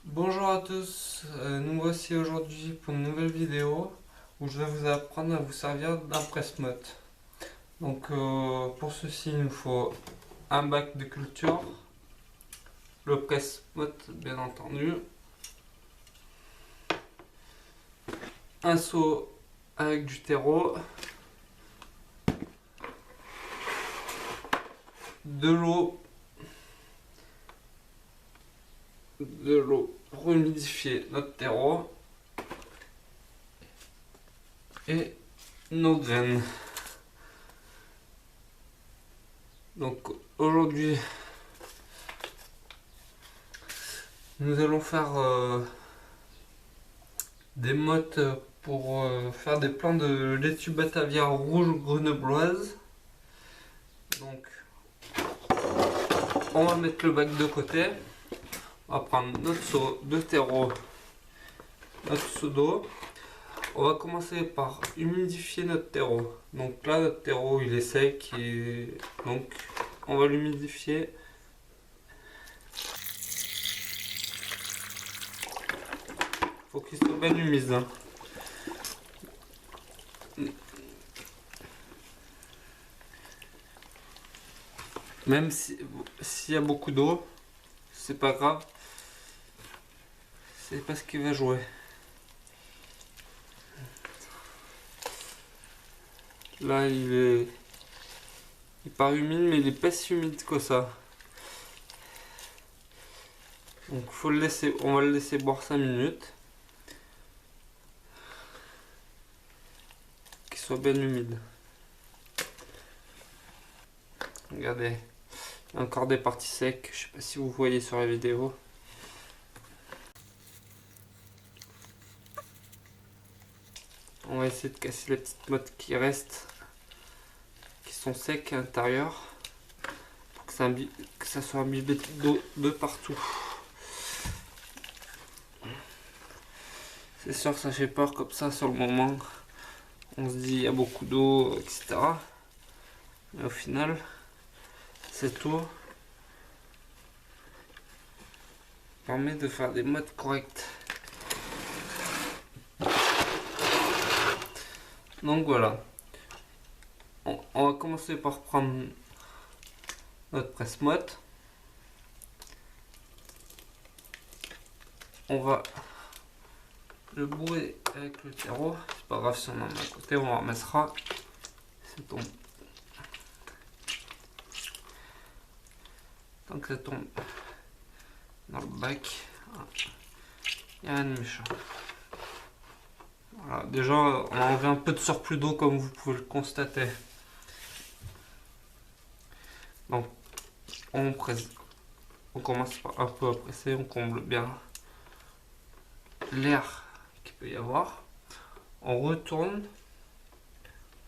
Bonjour à tous, nous voici aujourd'hui pour une nouvelle vidéo où je vais vous apprendre à vous servir d'un presse-motte. Donc pour ceci il nous faut un bac de culture, le presse-motte bien entendu, un seau avec du terreau, de l'eau pour humidifier notre terreau et nos graines. Donc aujourd'hui nous allons faire des mottes pour faire des plants de laitue batavia rouge grenobloise. Donc on va mettre le bac de côté, on va prendre notre seau de terreau, notre seau d'eau. On va commencer par humidifier notre terreau. Donc là notre terreau il est sec et donc on va l'humidifier. Faut qu'il soit bien humide, hein. Même s'il y a beaucoup d'eau, c'est pas grave. C'est pas ce qui va jouer. Là il paraît humide mais il est pas si humide que ça. Donc faut le laisser, on va le laisser boire 5 minutes. Qu'il soit bien humide. Regardez, il y a encore des parties secs, je sais pas si vous voyez sur la vidéo. On va essayer de casser les petites mottes qui restent, qui sont secs à l'intérieur, pour que ça soit imbibé d'eau de partout. C'est sûr que ça fait peur comme ça sur le moment. On se dit il y a beaucoup d'eau, etc. Mais au final, cette eau permet de faire des mottes correctes. Donc voilà. On va commencer par prendre notre presse-motte. On va le bourrer avec le terreau. C'est pas grave si on en met à côté, on ramassera. C'est tombé. Tant que ça tombe dans le bac, il n'y a rien de méchant. Voilà, déjà on a enlevé un peu de surplus d'eau comme vous pouvez le constater. Donc on presse, on commence par un peu à presser, on comble bien l'air qu'il peut y avoir. On retourne,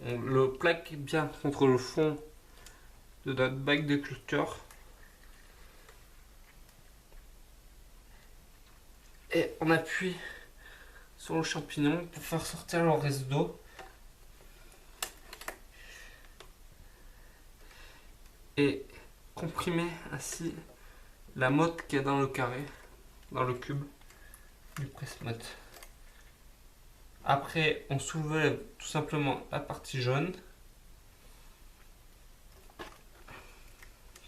on le plaque bien contre le fond de notre bac de culture. Et on appuie sur le champignon pour faire sortir le reste d'eau. Et comprimer ainsi la motte qu'il y a dans le carré, dans le cube du presse-motte. Après, on soulève tout simplement la partie jaune.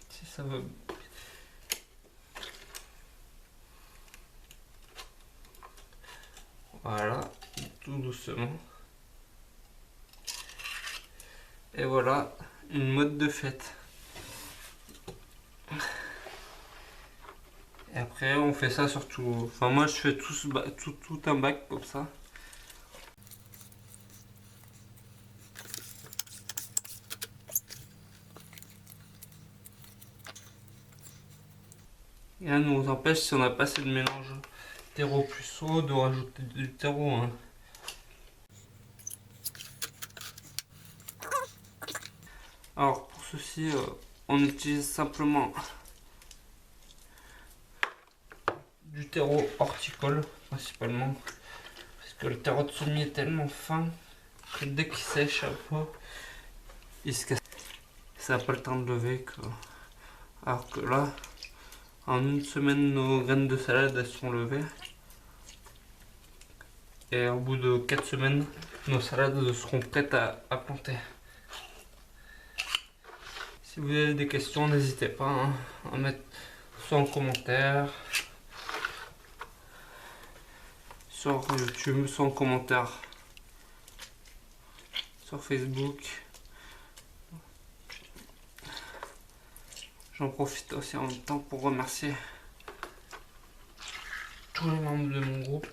Si ça veut. Voilà, tout doucement. Et voilà, une motte de fête. Et après, on fait ça sur tout. Enfin, moi, je fais tout un bac comme ça. Rien ne nous empêche, si on n'a pas assez de mélange terreau plus eau, de rajouter du terreau, hein. Alors pour ceci, on utilise simplement du terreau horticole principalement, parce que le terreau de soumis est tellement fin que dès qu'il sèche un peu, il se casse. Ça n'a pas le temps de lever alors que là, En une semaine, nos graines de salade elles sont levées. Et au bout de 4 semaines, nos salades seront prêtes à planter. Si vous avez des questions, n'hésitez pas hein, à mettre soit en commentaire sur YouTube, soit en commentaire sur Facebook. J'en profite aussi en même temps pour remercier tous les membres de mon groupe.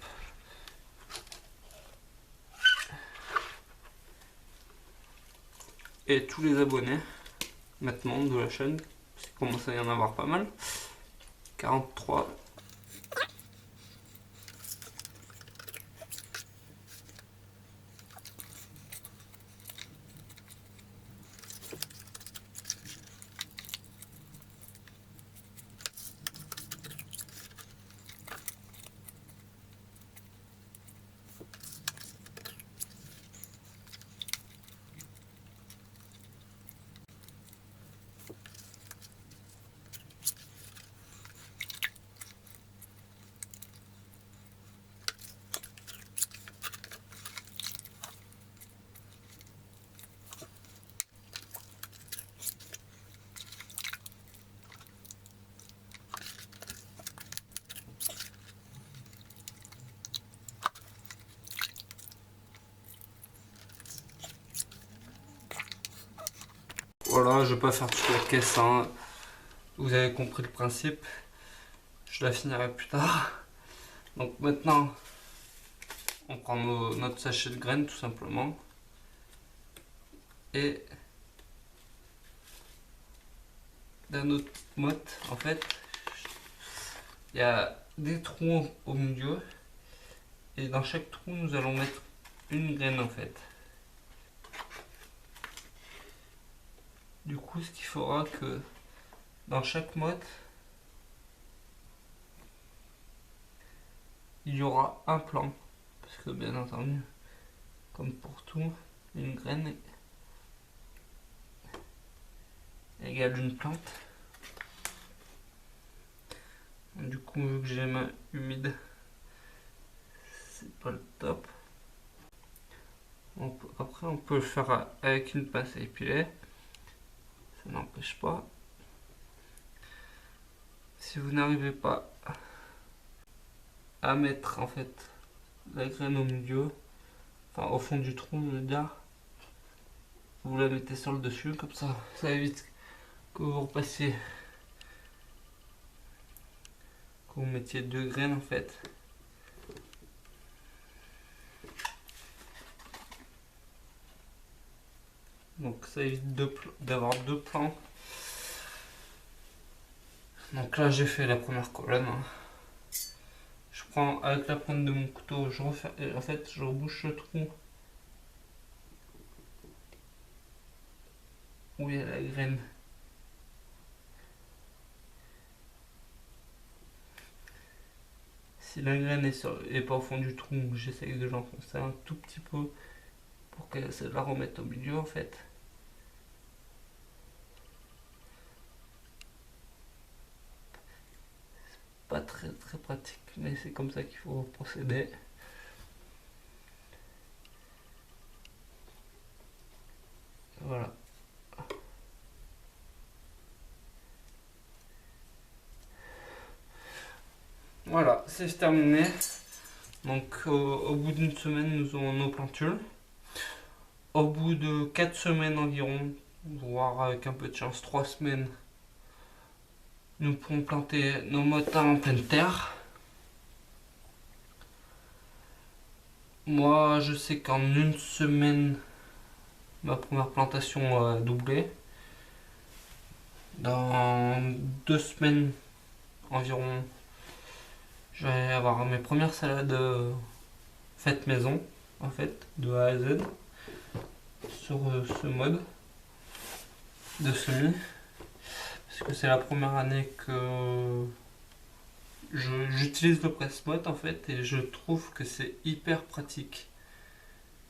Et tous les abonnés maintenant de la chaîne, parce qu'il commence à y en avoir pas mal. 43. Voilà, je vais pas faire toute la caisse, hein. Vous avez compris le principe. Je la finirai plus tard. Donc maintenant, on prend notre sachet de graines tout simplement. Et dans notre motte, en fait, il y a des trous au milieu. Et dans chaque trou, nous allons mettre une graine en fait. Du coup, ce qu'il faudra que dans chaque motte, il y aura un plant. Parce que bien entendu, comme pour tout, une graine égale une plante. Du coup, vu que j'ai les mains humides, c'est pas le top. Après, on peut le faire avec une pince à épiler. Ça n'empêche pas. Si vous n'arrivez pas à mettre en fait la graine au milieu, enfin au fond du trou, je veux dire, vous la mettez sur le dessus, comme ça évite que vous repassiez, que vous mettiez deux graines en fait. Donc ça évite d'avoir deux plans. Donc là j'ai fait la première colonne. Je prends avec la pointe de mon couteau, je rebouche le trou où il y a la graine. Si la graine est pas au fond du trou, j'essaye de l'enfoncer un tout petit peu pour que ça la remette au milieu en fait. Pas très pratique, mais c'est comme ça qu'il faut procéder. Voilà. Voilà, c'est terminé. Donc au bout d'une semaine, nous aurons nos plantules. Au bout de 4 semaines environ, voire avec un peu de chance 3 semaines, nous pourrons planter nos motins en pleine terre. Moi, je sais qu'en une semaine, ma première plantation a doublé. Dans 2 semaines environ, je vais avoir mes premières salades faites maison, en fait, de A à Z, sur ce mode de semis. Parce que c'est la première année que j'utilise le presse-motte en fait, et je trouve que c'est hyper pratique.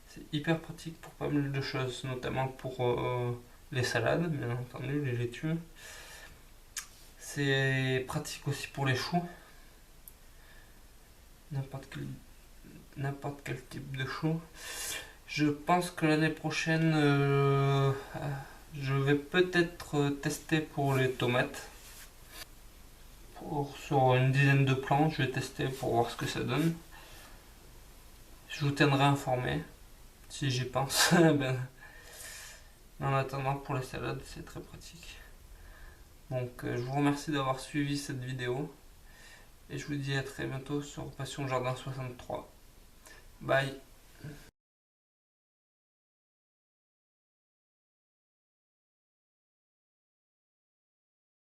C'est hyper pratique pour pas mal de choses, notamment pour les salades, bien entendu, les laitues. C'est pratique aussi pour les choux. N'importe quel type de chou. Je pense que l'année prochaine, je vais peut-être tester pour les tomates. Sur une dizaine de plants, je vais tester pour voir ce que ça donne. Je vous tiendrai informé si j'y pense. Ben, en attendant, pour la salade, c'est très pratique. Donc, je vous remercie d'avoir suivi cette vidéo. Et je vous dis à très bientôt sur Passion Jardin 63. Bye!